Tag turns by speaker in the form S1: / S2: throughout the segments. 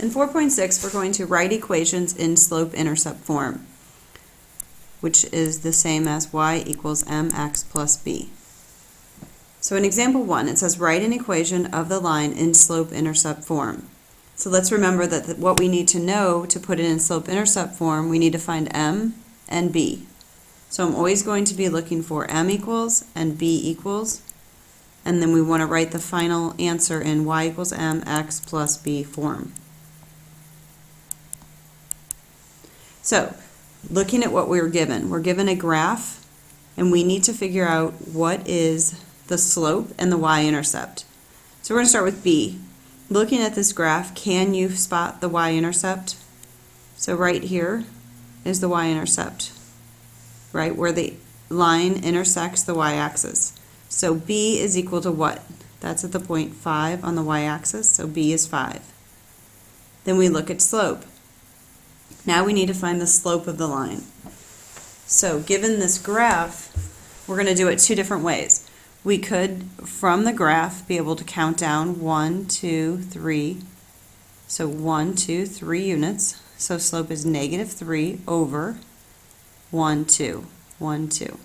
S1: In 4.6, we're going to write equations in slope-intercept form, which is the same as y equals mx plus b. So in example 1, it says write an equation of the line in slope-intercept form. So let's remember that what we need to know to put it in slope-intercept form, we need to find m and b. So I'm always going to be looking for m equals and b equals, and then we want to write the final answer in y equals mx plus b form. So, looking at what we were given a graph, and we need to figure out what is the slope and the y-intercept. So we're going to start with B. Looking at this graph, can you spot the y-intercept? So right here is the y-intercept, right, where the line intersects the y-axis. So B is equal to what? That's at the point 5 on the y-axis, so B is 5. Then we look at slope. Now we need to find the slope of the line. So given this graph, we're going to do it two different ways. We could, from the graph, be able to count down 1, 2, 3. So 1, 2, 3 units. So slope is negative 3 over 1, 2, 1, 2.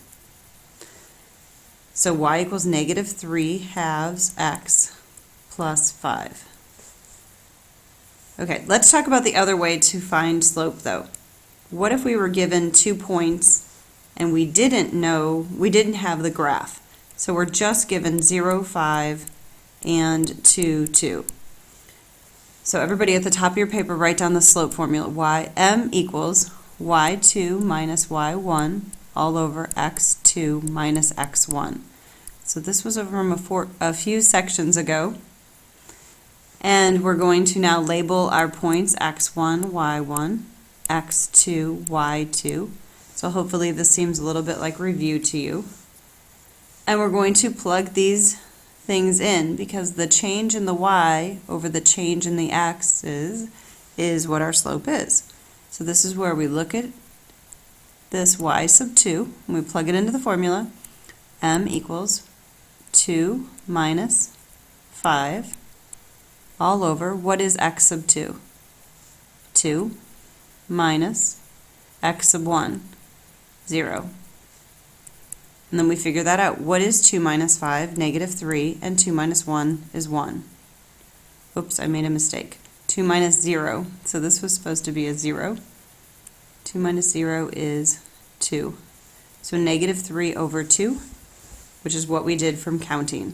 S1: So y equals negative 3 halves x plus 5. Okay, let's talk about the other way to find slope though. What if we were given 2 points and we didn't have the graph? So we're just given 0, 5, and 2, 2. So everybody at the top of your paper, write down the slope formula. M equals y2 minus y1 all over x2 minus x1. So this was from a few sections ago. And we're going to now label our points x1, y1, x2, y2. So hopefully this seems a little bit like review to you. And we're going to plug these things in because the change in the y over the change in the x is what our slope is. So this is where we look at this y sub 2, and we plug it into the formula. M equals 2 minus 5 all over, what is x sub 2? 2 minus x sub 1, 0. And then we figure that out. What is 2 minus 5? Negative 3, and 2 minus 1 is 1. Oops, I made a mistake. 2 minus 0, so this was supposed to be a 0. 2 minus 0 is 2. So negative 3 over 2, which is what we did from counting.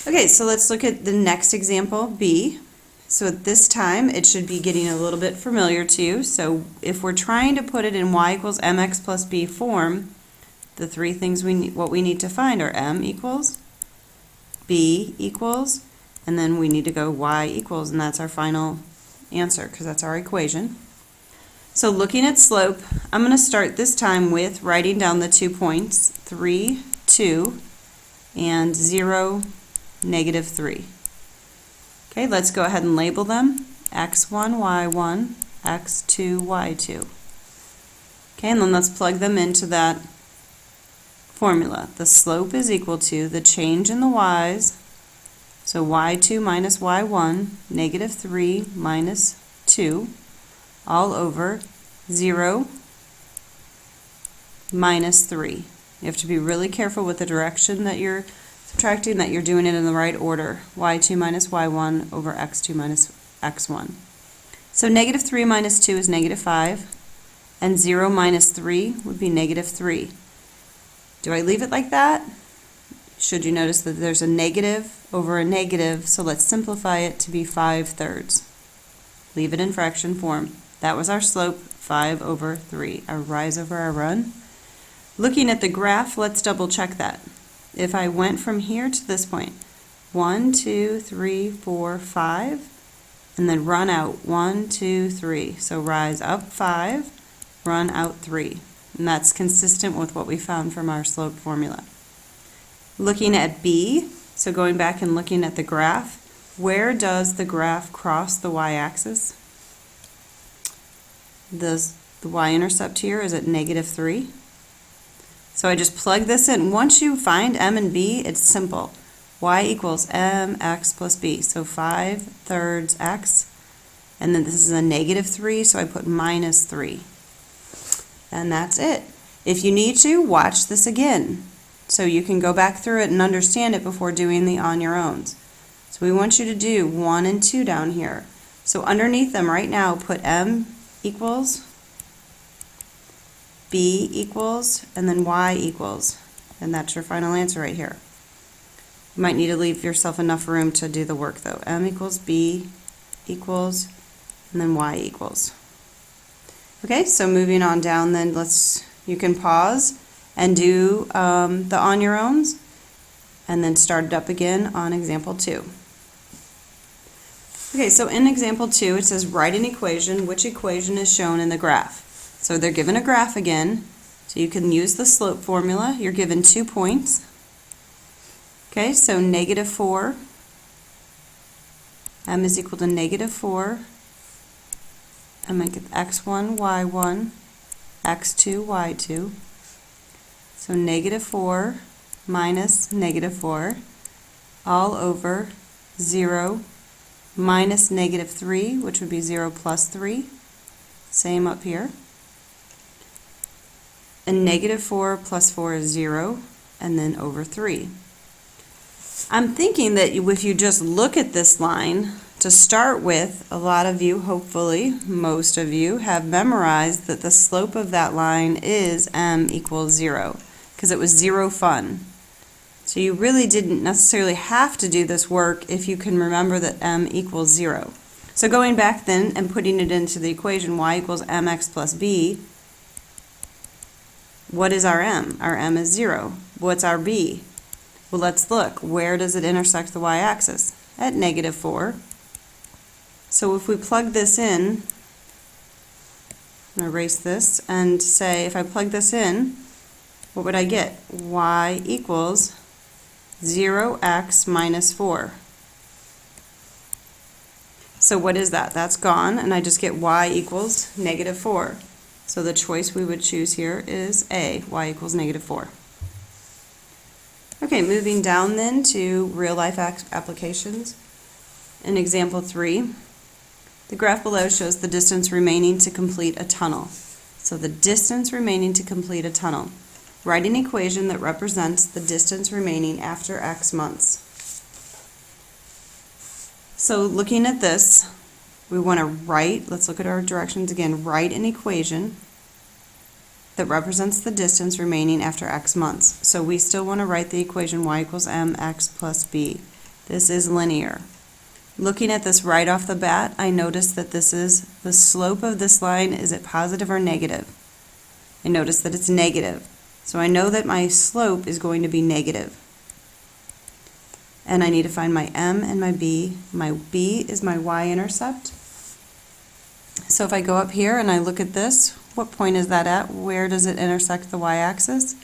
S1: Okay, so let's look at the next example, B. So at this time, it should be getting a little bit familiar to you. So if we're trying to put it in y equals mx plus b form, the three things what we need to find are m equals, b equals, and then we need to go y equals, and that's our final answer because that's our equation. So looking at slope, I'm going to start this time with writing down the 2 points, 3, 2, and 0, negative 3. Okay, let's go ahead and label them. x1, y1, x2, y2. Okay, and then let's plug them into that formula. The slope is equal to the change in the y's, so y2 minus y1, negative 3 minus 2, all over 0 minus 3. You have to be really careful with the direction that you're subtracting, that you're doing it in the right order. y2 minus y1 over x2 minus x1. So negative 3 minus 2 is negative 5, and 0 minus 3 would be negative 3. Do I leave it like that? Should you notice that there's a negative over a negative, so let's simplify it to be 5/3. Leave it in fraction form. That was our slope, 5 over 3, our rise over our run. Looking at the graph, let's double check that. If I went from here to this point, 1, 2, 3, 4, 5, and then run out 1, 2, 3. So rise up 5, run out 3. And that's consistent with what we found from our slope formula. Looking at B, so going back and looking at the graph, where does the graph cross the y-axis? The y-intercept here is at negative 3. So I just plug this in. Once you find m and b, it's simple. Y equals mx plus b. So 5/3 x And then this is a -3, so I put -3. And that's it. If you need to, watch this again, so you can go back through it and understand it before doing the on your own. So we want you to do 1 and 2 down here. So underneath them right now, put m equals, b equals, and then y equals. And that's your final answer right here. You might need to leave yourself enough room to do the work though. M equals, b equals, and then y equals. Okay, so moving on down then, you can pause and do the on your owns, and then start it up again on example 2. Okay, so in example 2 it says write an equation. Which equation is shown in the graph? So they're given a graph again, so you can use the slope formula. You're given 2 points. Okay, so -4, m is equal to -4, and make it x1, y1, x2, y2. So -4 minus -4 all over 0 minus -3, which would be 0 plus 3. Same up here. And -4 plus 4 is 0, and then over 3. I'm thinking that if you just look at this line, to start with, a lot of you, hopefully most of you, have memorized that the slope of that line is m equals 0, because it was 0 fun. So you really didn't necessarily have to do this work if you can remember that m equals 0. So going back then and putting it into the equation y equals mx plus b, what is our m? Our m is 0. What's our b? Well, let's look. Where does it intersect the y-axis? At -4. So if we plug this in, I'm going to erase this and say if I plug this in, what would I get? Y equals 0x minus 4. So what is that? That's gone, and I just get y equals -4. So the choice we would choose here is A, y equals -4. Okay, moving down then to real-life applications. In example 3, the graph below shows the distance remaining to complete a tunnel. So the distance remaining to complete a tunnel. Write an equation that represents the distance remaining after X months. So looking at this, we want to write, let's look at our directions again, write an equation that represents the distance remaining after X months. So we still want to write the equation y equals mx plus b. This is linear. Looking at this right off the bat, I notice that this is, the slope of this line, is it positive or negative? I notice that it's negative. So I know that my slope is going to be negative. And I need to find my m and my b. My b is my y-intercept. So if I go up here and I look at this, what point is that at? Where does it intersect the y-axis?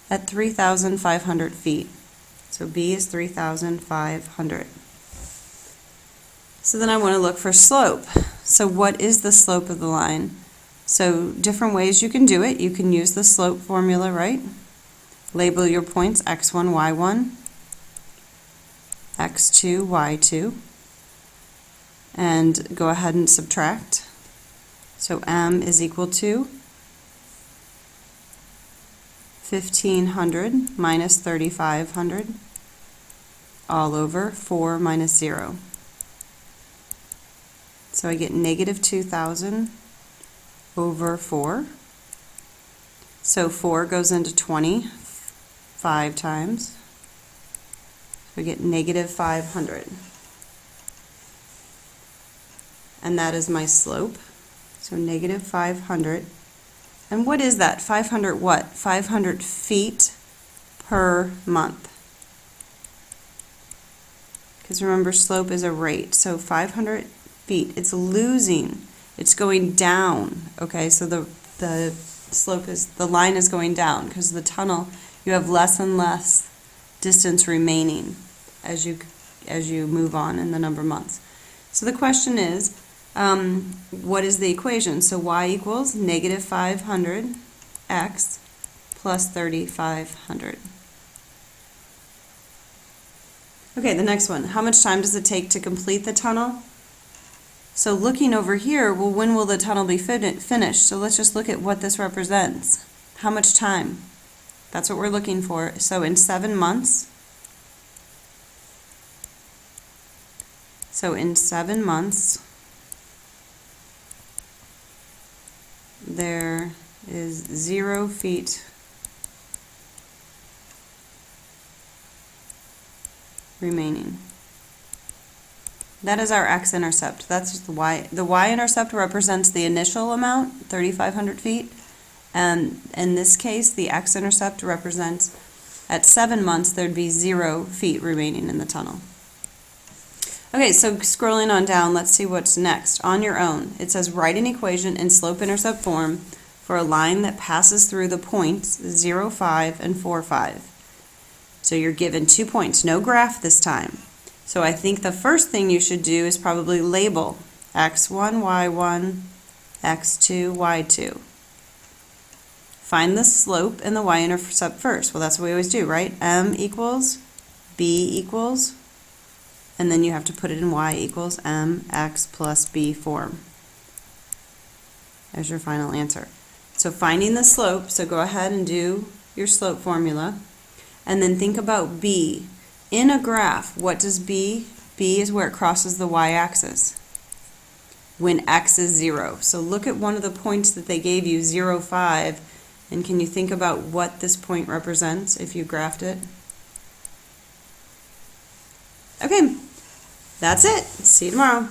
S1: At 3,500 feet. So b is 3,500. So then I want to look for slope. So what is the slope of the line? So different ways you can do it. You can use the slope formula, right? Label your points x1, y1, x2, y2, and go ahead and subtract. So m is equal to 1,500 minus 3,500 all over 4 minus 0. So I get -2,000 over 4. So 4 goes into 20 5 times. We get -500. And that is my slope. So -500. And what is that? 500 what? 500 feet per month. Because remember, slope is a rate. So 500 feet. It's losing. It's going down. Okay, so the slope is, the line is going down because the tunnel, you have less and less distance remaining as you move on in the number of months. So the question is, what is the equation? So y equals -500 x plus 3,500. Okay, the next one. How much time does it take to complete the tunnel? So looking over here, well, when will the tunnel be finished? So let's just look at what this represents. How much time? That's what we're looking for. So in 7 months, there is 0 feet remaining. That is our x-intercept. That's the y. The y-intercept represents the initial amount, 3,500 feet. And in this case, the x-intercept represents at 7 months, there'd be 0 feet remaining in the tunnel. Okay, so scrolling on down, let's see what's next. On your own, it says write an equation in slope-intercept form for a line that passes through the points 0, 5, and 4, 5. So you're given 2 points, no graph this time. So I think the first thing you should do is probably label x1, y1, x2, y2. Find the slope and the y-intercept first. Well, that's what we always do, right? M equals, b equals, and then you have to put it in y equals mx plus b form. There's your final answer. So finding the slope, so go ahead and do your slope formula, and then think about b. In a graph, what does b? B is where it crosses the y-axis when x is 0. So look at one of the points that they gave you, 0, 5, and can you think about what this point represents if you graphed it? Okay, that's it. See you tomorrow.